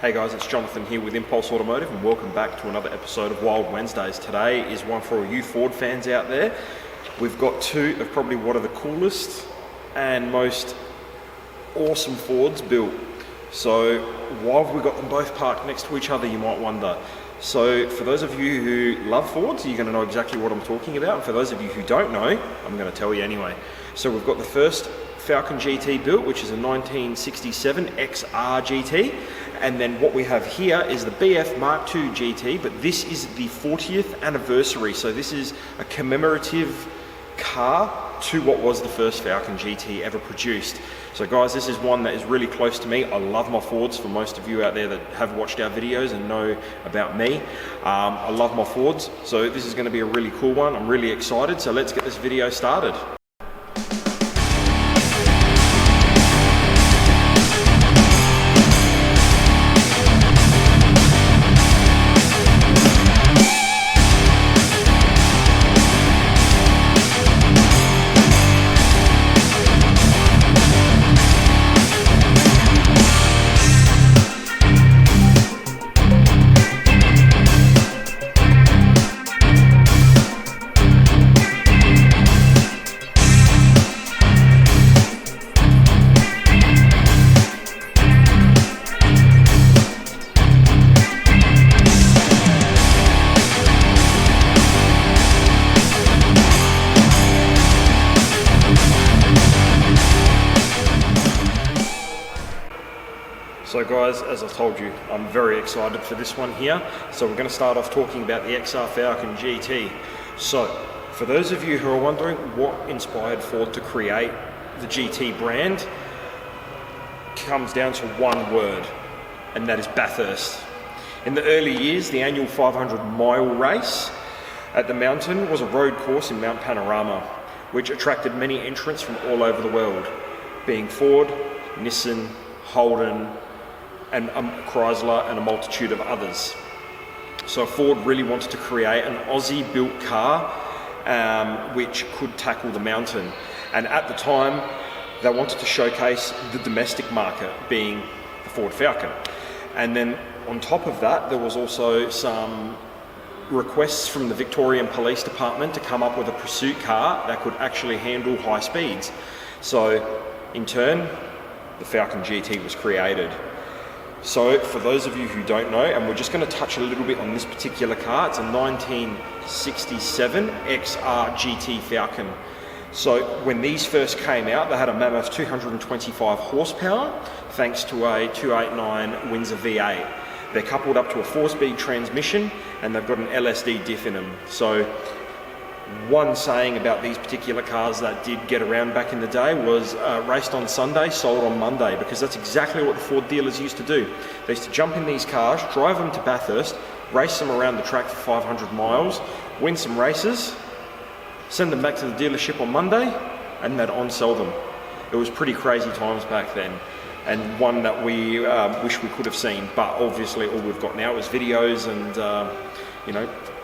Hey guys, it's Jonathan here with Impulse Automotive and welcome back to another episode of Wild Wednesdays. Today is one for all you Ford fans out there. We've got two of probably one of the coolest and most awesome Fords built. So why have we got them both parked next to each other, you might wonder. So for those of you who love Fords, you're going to know exactly what I'm talking about. And for those of you who don't know, I'm going to tell you anyway. So we've got the first Falcon GT built, which is a 1967 XR GT. And then what we have here is the BF MKII GT, but this is the 40th anniversary. So this is a commemorative car to what was the first Falcon GT ever produced. So guys, this is one that is really close to me. I love my Fords. For most of you out there that have watched our videos and know about me, I love my Fords. So this is going to be a really cool one. I'm really excited. So let's get this video started. So guys, as I told you, I'm very excited for this one here. So we're going to start off talking about the XR Falcon GT. So for those of you who are wondering what inspired Ford to create the GT brand, comes down to one word, and that is Bathurst. In the early years, the annual 500-mile race at the mountain was a road course in Mount Panorama, which attracted many entrants from all over the world, being Ford, Nissan, Holden, and Chrysler, and a multitude of others. So Ford really wanted to create an Aussie-built car which could tackle the mountain. And at the time, they wanted to showcase the domestic market, being the Ford Falcon. And then on top of that, there was also some requests from the Victorian Police Department to come up with a pursuit car that could actually handle high speeds. So in turn, the Falcon GT was created. So for those of you who don't know, and we're just going to touch a little bit on this particular car, it's a 1967 XR GT Falcon. So when these first came out, they had a mammoth 225 horsepower, thanks to a 289 Windsor V8. They're coupled up to a 4-speed transmission, and they've got an LSD diff in them. So one saying about these particular cars that did get around back in the day was raced on Sunday, sold on Monday, because that's exactly what the Ford dealers used to do. They used to jump in these cars, drive them to Bathurst, race them around the track for 500 miles, win some races, send them back to the dealership on Monday, and they'd on-sell them. It was pretty crazy times back then, and one that we wish we could have seen, but obviously all we've got now is videos and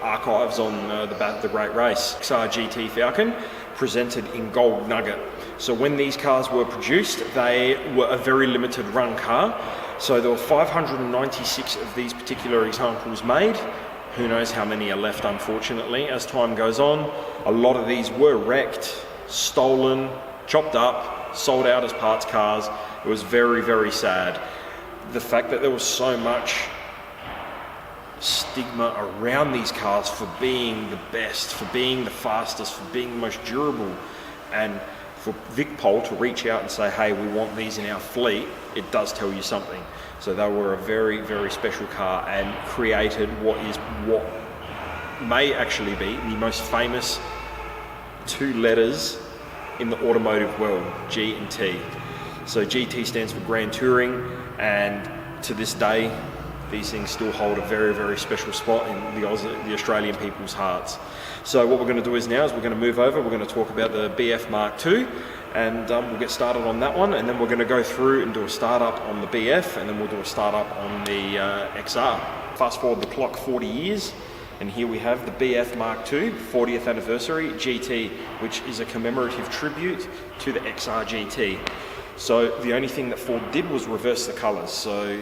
archives on the great race. XR GT Falcon, presented in gold nugget. So when these cars were produced, they were a very limited run car. So there were 596 of these particular examples made. Who knows how many are left, unfortunately, as time goes on. A lot of these were wrecked, stolen, chopped up, sold out as parts cars. It was very, very sad. The fact that there was so much stigma around these cars for being the best, for being the fastest, for being the most durable, and for Vicpol to reach out and say, hey, we want these in our fleet, it does tell you something. So they were a very, very special car and created what may actually be the most famous two letters in the automotive world, G and T. So GT stands for Grand Touring, and to this day, these things still hold a very, very special spot in the Australian people's hearts. So what we're going to do is we're going to move over, we're going to talk about the BF MKII, and we'll get started on that one, and then we're going to go through and do a startup on the BF, and then we'll do a startup on the XR. Fast forward the clock 40 years, and here we have the BF MKII 40th anniversary GT, which is a commemorative tribute to the XR GT. So the only thing that Ford did was reverse the colours. So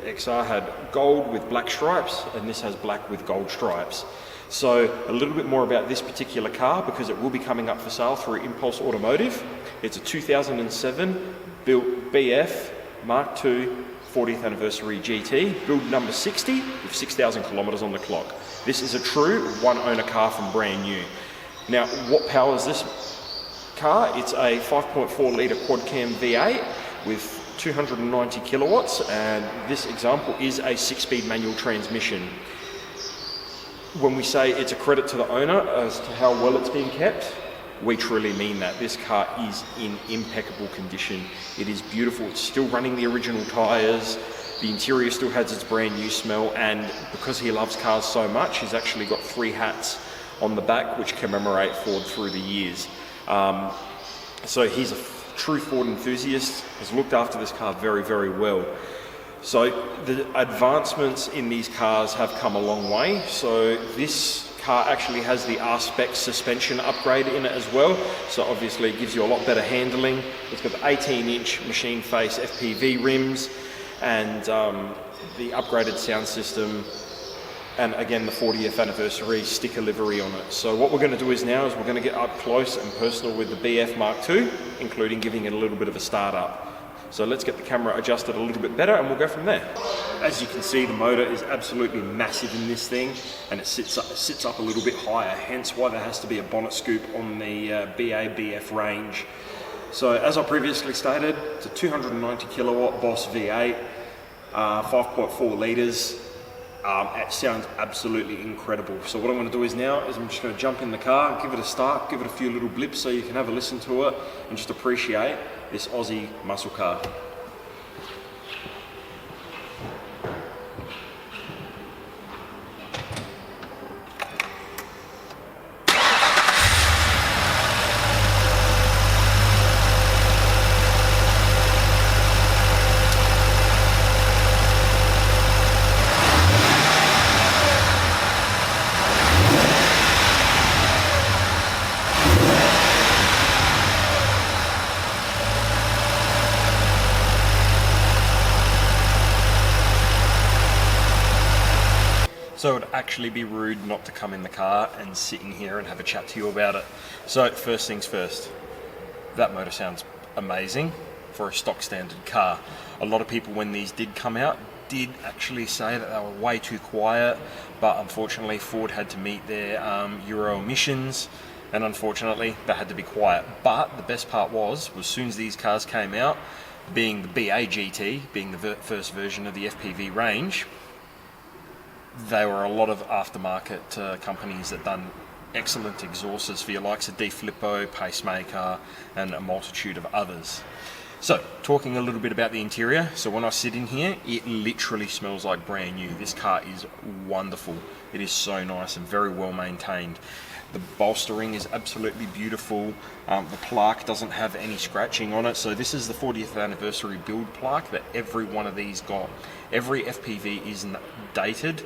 XR had gold with black stripes, and this has black with gold stripes. So a little bit more about this particular car, because it will be coming up for sale through Impulse Automotive. It's a 2007 built BF MKII 40th anniversary GT, build number 60 with 6,000 kilometers on the clock. This is a true one owner car from brand new. Now, what powers this car? It's a 5.4 litre quad cam V8 with 290 kilowatts, and this example is a 6-speed manual transmission. When we say it's a credit to the owner as to how well it's been kept, we truly mean that. This car is in impeccable condition. It is beautiful. It's still running the original tyres. The interior still has its brand new smell, and because he loves cars so much, he's actually got 3 hats on the back which commemorate Ford through the years. So he's a true Ford enthusiast, has looked after this car very, very well. So the advancements in these cars have come a long way. So this car actually has the R-Spec suspension upgrade in it as well. So obviously it gives you a lot better handling. It's got the 18-inch machine face FPV rims and the upgraded sound system, and again the 40th anniversary sticker livery on it. So what we're going to do now is we're going to get up close and personal with the BF MKII, including giving it a little bit of a start up. So let's get the camera adjusted a little bit better and we'll go from there. As you can see, the motor is absolutely massive in this thing, and it sits up a little bit higher, hence why there has to be a bonnet scoop on the BF range. So as I previously stated, it's a 290 kilowatt Boss V8, 5.4 litres. It sounds absolutely incredible. So what I'm going to do I'm just going to jump in the car, give it a start, give it a few little blips so you can have a listen to it and just appreciate this Aussie muscle car. So it would actually be rude not to come in the car and sit in here and have a chat to you about it. So first things first, that motor sounds amazing for a stock standard car. A lot of people, when these did come out, did actually say that they were way too quiet, but unfortunately Ford had to meet their Euro emissions, and unfortunately they had to be quiet. But the best part was as soon as these cars came out, being the BA GT, being the first version of the FPV range, there were a lot of aftermarket companies that done excellent exhausters for your likes of D-Flippo, Pacemaker, and a multitude of others. So, talking a little bit about the interior. So when I sit in here, it literally smells like brand new. This car is wonderful. It is so nice and very well maintained. The bolstering is absolutely beautiful. The plaque doesn't have any scratching on it. So this is the 40th anniversary build plaque that every one of these got. Every FPV is dated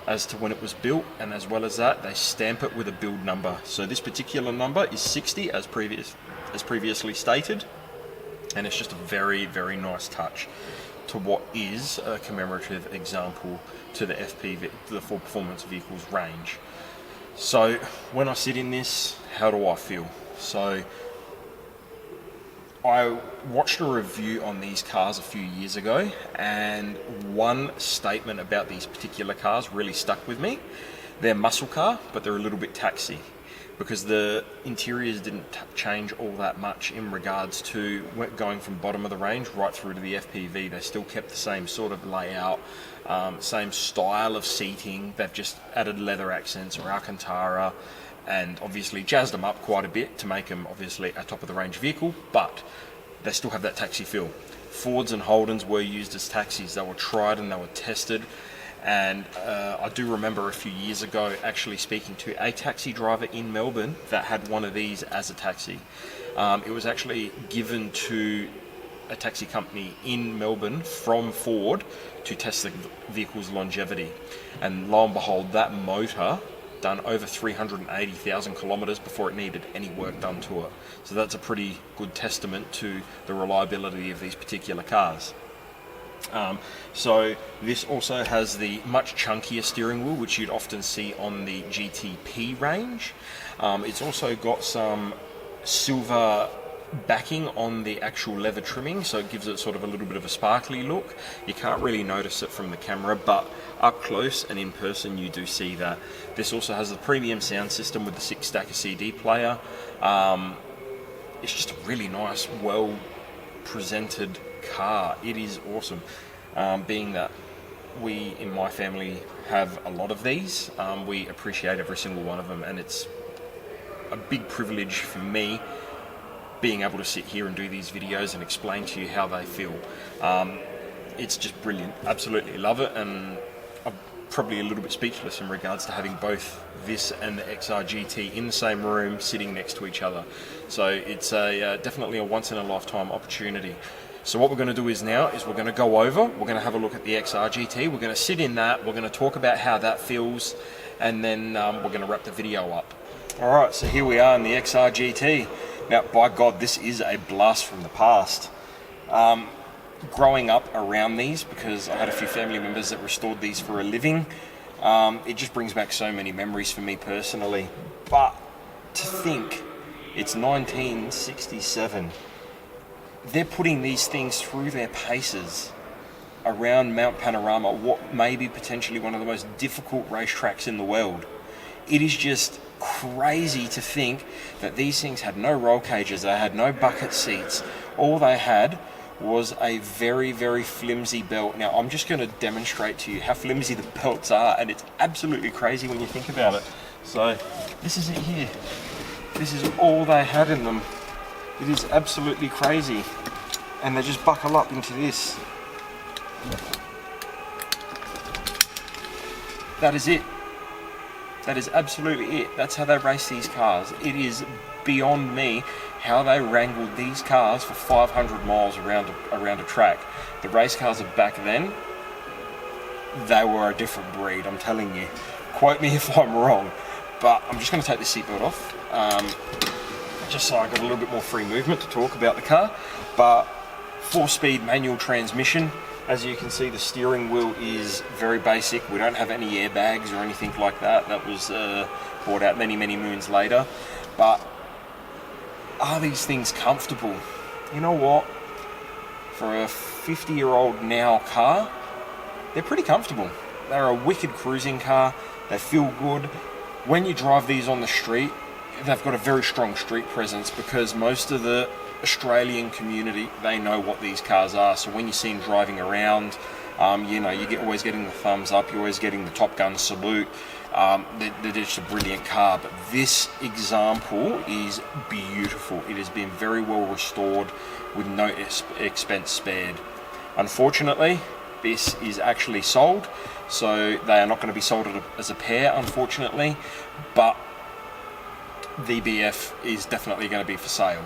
as to when it was built, and as well as that, they stamp it with a build number. So this particular number is 60, as previously stated, and it's just a very, very nice touch to what is a commemorative example to the FPV, the Ford Performance Vehicles range. So when I sit in this, how do I feel? So I watched a review on these cars a few years ago, and one statement about these particular cars really stuck with me. They're muscle car, but they're a little bit taxi, because the interiors didn't change all that much in regards to going from bottom of the range right through to the FPV. They still kept the same sort of layout, same style of seating. They've just added leather accents or Alcantara, and obviously jazzed them up quite a bit to make them obviously a top of the range vehicle, but they still have that taxi feel. Fords and Holdens were used as taxis. They were tried and they were tested, and I do remember a few years ago actually speaking to a taxi driver in Melbourne that had one of these as a taxi. It was actually given to a taxi company in Melbourne from Ford to test the vehicle's longevity, and lo and behold, that motor done over 380,000 kilometers before it needed any work done to it. So that's a pretty good testament to the reliability of these particular cars. So this also has the much chunkier steering wheel, which you'd often see on the GTP range. It's also got some silver backing on the actual leather trimming, so it gives it sort of a little bit of a sparkly look. You can't really notice it from the camera, but up close and in person you do see that. This also has the premium sound system with the 6-stacker CD player. It's just a really nice, well presented car. It is awesome. Being that we in my family have a lot of these, we appreciate every single one of them, and it's a big privilege for me being able to sit here and do these videos and explain to you how they feel. It's just brilliant. Absolutely love it, and I'm probably a little bit speechless in regards to having both this and the XR GT in the same room sitting next to each other. So it's definitely a once in a lifetime opportunity. So what we're going to do is we're going to go over, we're going to have a look at the XR GT, we're going to sit in that, we're going to talk about how that feels, and then we're going to wrap the video up. Alright, so here we are in the XR GT. Now, by God, this is a blast from the past. Growing up around these, because I had a few family members that restored these for a living, it just brings back so many memories for me personally. But to think it's 1967, they're putting these things through their paces around Mount Panorama, what may be potentially one of the most difficult racetracks in the world. It is just crazy to think that these things had no roll cages, they had no bucket seats. All they had was a very, very flimsy belt. Now, I'm just going to demonstrate to you how flimsy the belts are, and it's absolutely crazy when you think about it. So, this is it here. This is all they had in them. It is absolutely crazy. And they just buckle up into this. That is it. That is absolutely it. That's how they race these cars. It is beyond me how they wrangled these cars for 500 miles around a track. The race cars of back then, they were a different breed, I'm telling you. Quote me if I'm wrong, but I'm just going to take the seatbelt off, just so I got a little bit more free movement to talk about the car. But 4-speed manual transmission. As you can see, the steering wheel is very basic. We don't have any airbags or anything like that. That was brought out many, many moons later. But are these things comfortable? You know what? For a 50-year-old now car, they're pretty comfortable. They're a wicked cruising car. They feel good. When you drive these on the street, they've got a very strong street presence, because most of the Australian community, they know what these cars are. So when you see them driving around, you know, you always getting the thumbs up, you're always getting the Top Gun salute. They're just a brilliant car. But this example is beautiful. It has been very well restored with no expense spared. Unfortunately, this is actually sold, so they are not going to be sold as a pair, unfortunately, but the BF is definitely going to be for sale.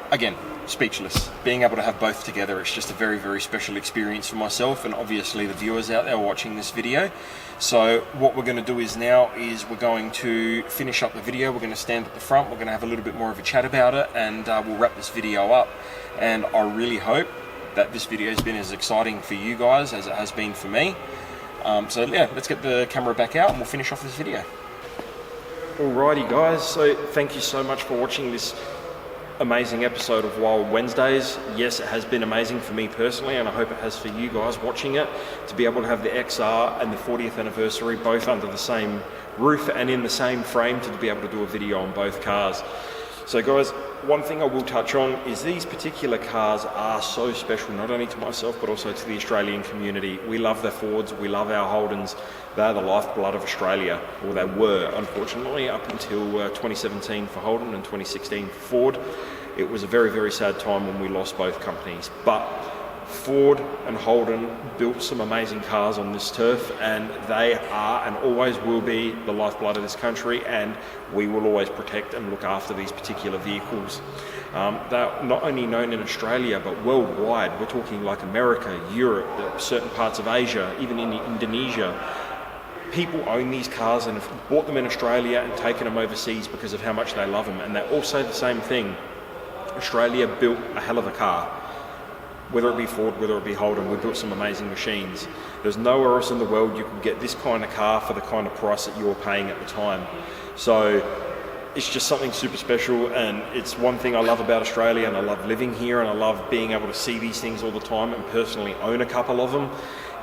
Again, speechless. Being able to have both together, it's just a very, very special experience for myself and obviously the viewers out there watching this video. So what we're going to do is we're going to finish up the video. We're going to stand at the front, we're going to have a little bit more of a chat about it, and we'll wrap this video up. And I really hope that this video has been as exciting for you guys as it has been for me. So yeah, let's get the camera back out and we'll finish off this video. Alrighty guys, so thank you so much for watching this amazing episode of Wild Wednesdays. Yes, it has been amazing for me personally, and I hope it has for you guys watching it, to be able to have the XR and the 40th anniversary both under the same roof and in the same frame, to be able to do a video on both cars. So guys, one thing I will touch on is these particular cars are so special, not only to myself but also to the Australian community. We love the Fords, we love our Holdens. They're the lifeblood of Australia, or they were, unfortunately, up until 2017 for Holden and 2016 for Ford. It was a very, very sad time when we lost both companies. But Ford and Holden built some amazing cars on this turf, and they are and always will be the lifeblood of this country, and we will always protect and look after these particular vehicles. They're not only known in Australia but worldwide. We're talking like America, Europe, certain parts of Asia, even in Indonesia. People own these cars and have bought them in Australia and taken them overseas because of how much they love them. And they all say the same thing: Australia built a hell of a car. Whether it be Ford, whether it be Holden, we built some amazing machines. There's nowhere else in the world you can get this kind of car for the kind of price that you're paying at the time. So it's just something super special, and it's one thing I love about Australia, and I love living here, and I love being able to see these things all the time and personally own a couple of them.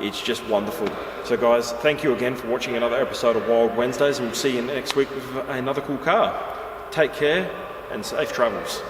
It's just wonderful. So guys, thank you again for watching another episode of Wild Wednesdays, and we'll see you next week with another cool car. Take care and safe travels.